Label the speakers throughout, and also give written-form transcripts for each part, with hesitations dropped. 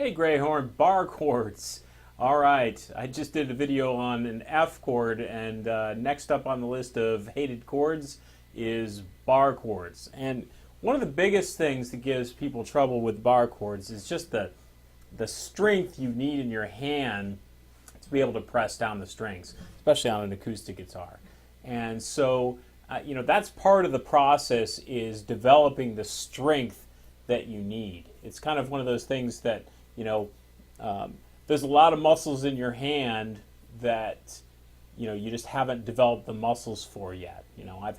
Speaker 1: Hey Greyhorn, bar chords. All right, I just did a video on an F chord, and next up on the list of hated chords is bar chords. And one of the biggest things that gives people trouble with bar chords is just the strength you need in your hand to be able to press down the strings, especially on an acoustic guitar. And so, that's part of the process, is developing the strength that you need. It's kind of one of those things that, there's a lot of muscles in your hand that, you just haven't developed the muscles for yet. I've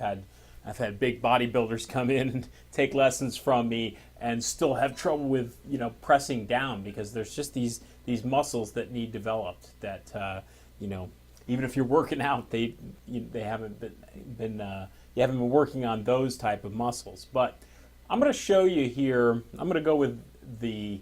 Speaker 1: had big bodybuilders come in and take lessons from me and still have trouble with, pressing down, because there's just these muscles that need developed that, even if you're working out, they haven't been you haven't been working on those type of muscles. But I'm going to show you here. I'm going to go with the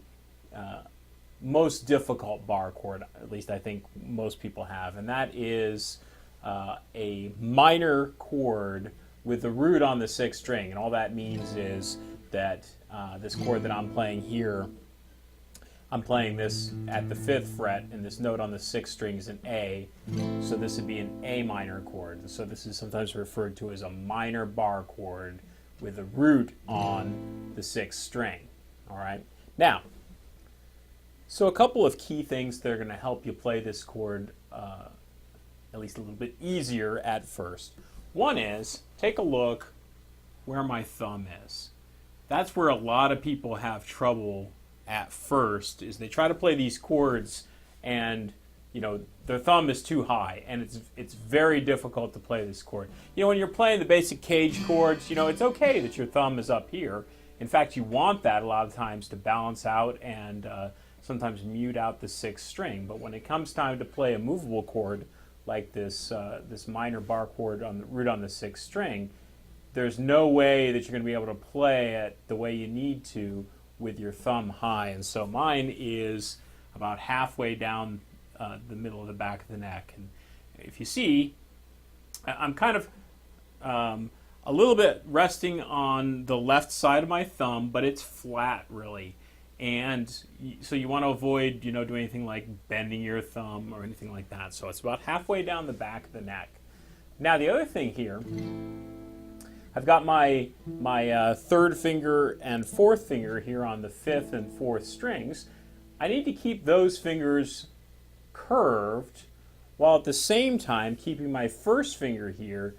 Speaker 1: most difficult bar chord, at least I think most people have, and that is a minor chord with the root on the sixth string. And all that means is that this chord that I'm playing here, I'm playing this at the 5th fret, and this note on the 6th string is an A, so this would be an A minor chord. So this is sometimes referred to as a minor bar chord with a root on the 6th string. All right. Now, so a couple of key things that are going to help you play this chord at least a little bit easier at first. One is, take a look where my thumb is. That's where a lot of people have trouble at first, is they try to play these chords and their thumb is too high, and it's very difficult to play this chord. When you're playing the basic cage chords, it's okay that your thumb is up here. In fact, you want that a lot of times to balance out and sometimes mute out the 6th string. But when it comes time to play a movable chord like this this minor bar chord on the root on the 6th string, there's no way that you're going to be able to play it the way you need to with your thumb high. And so mine is about halfway down the middle of the back of the neck. And if you see, I'm kind of a little bit resting on the left side of my thumb, but it's flat really. And so you want to avoid, doing anything like bending your thumb or anything like that. So it's about halfway down the back of the neck. Now the other thing here, I've got my 3rd finger and 4th finger here on the 5th and 4th strings. I need to keep those fingers curved while at the same time keeping my 1st finger here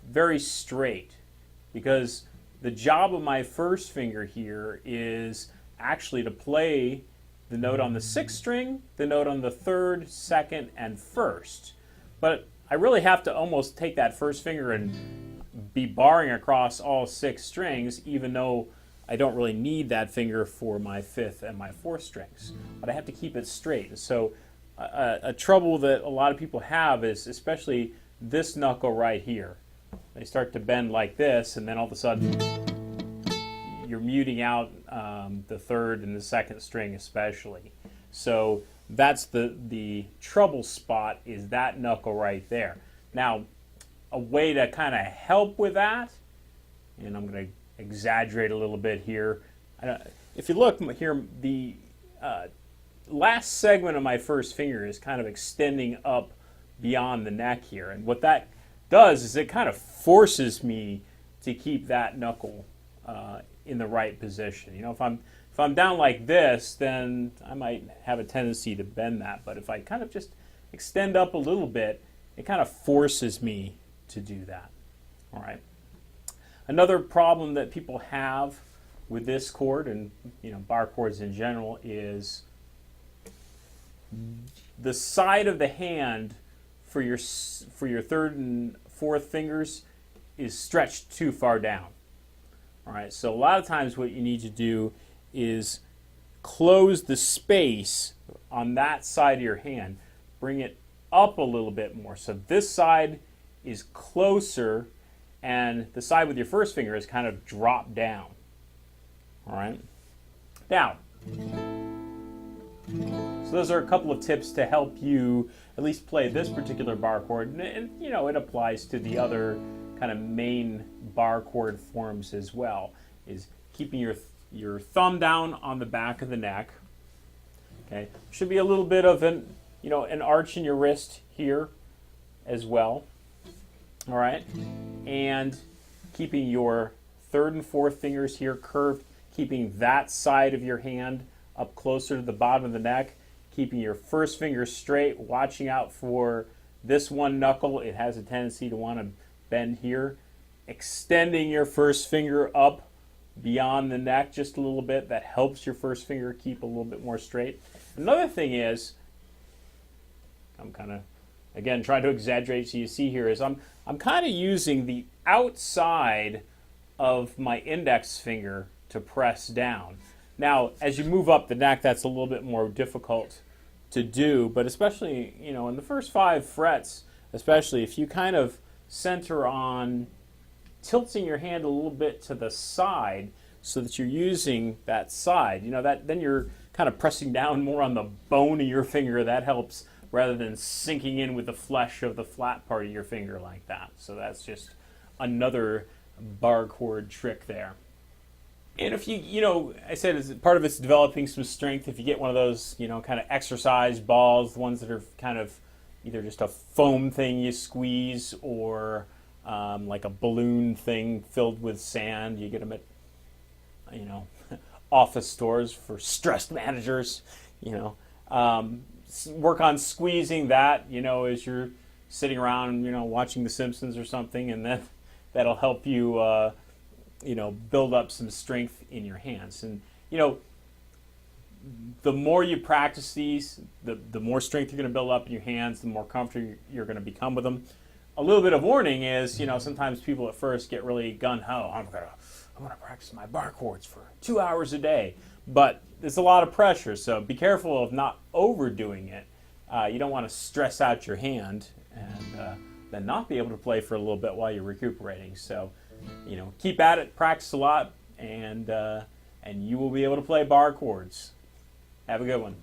Speaker 1: very straight, because the job of my 1st finger here is actually to play the note on the 6th string, the note on the 3rd, 2nd, and 1st. But I really have to almost take that 1st finger and be barring across all 6 strings, even though I don't really need that finger for my 5th and my 4th strings. But I have to keep it straight. So a trouble that a lot of people have is especially this knuckle right here. They start to bend like this, and then all of a sudden you're muting out the 3rd and the 2nd string especially. So that's the trouble spot, is that knuckle right there. Now, a way to kind of help with that, and I'm going to exaggerate a little bit here. If you look here, the last segment of my 1st finger is kind of extending up beyond the neck here. And what that does is it kind of forces me to keep that knuckle in the right position. If I'm down like this, then I might have a tendency to bend that. But if I kind of just extend up a little bit, it kind of forces me to do that. All right. Another problem that people have with this chord, and bar chords in general, is the side of the hand for your 3rd and 4th fingers is stretched too far down. All right. So a lot of times what you need to do is close the space on that side of your hand, bring it up a little bit more. So this side is closer, and the side with your 1st finger is kind of dropped down. All right. Now, so those are a couple of tips to help you at least play this particular bar chord, and it applies to the other kind of main bar chord forms as well, is keeping your thumb down on the back of the neck, Okay, should be a little bit of an an arch in your wrist here as well. All right, and keeping your third and fourth fingers here curved, keeping that side of your hand up closer to the bottom of the neck, keeping your first finger straight, watching out for this one knuckle. It has a tendency to want to bend here. Extending your first finger up beyond the neck just a little bit. That helps your first finger keep a little bit more straight. Another thing is, I'm kind of, again, trying to exaggerate so you see here, is I'm kind of using the outside of my index finger to press down. Now, as you move up the neck, that's a little bit more difficult to do, but especially, in the first 5 frets, especially if you kind of center on tilting your hand a little bit to the side so that you're using that side, then you're kind of pressing down more on the bone of your finger. That helps rather than sinking in with the flesh of the flat part of your finger like that. So that's just another bar chord trick there. And if I said as part of it's developing some strength. If you get one of those, kind of exercise balls, the ones that are kind of either just a foam thing you squeeze or like a balloon thing filled with sand, you get them at, office stores for stressed managers, work on squeezing that, as you're sitting around, watching The Simpsons or something, and then that'll help you, build up some strength in your hands. And, the more you practice these, the more strength you're going to build up in your hands, the more comfortable you're going to become with them. A little bit of warning is, sometimes people at first get really gung-ho. I'm gonna practice my bar chords for 2 hours a day. But it's a lot of pressure, so be careful of not overdoing it. You don't want to stress out your hand and then not be able to play for a little bit while you're recuperating. So, keep at it, practice a lot, and you will be able to play bar chords. Have a good one.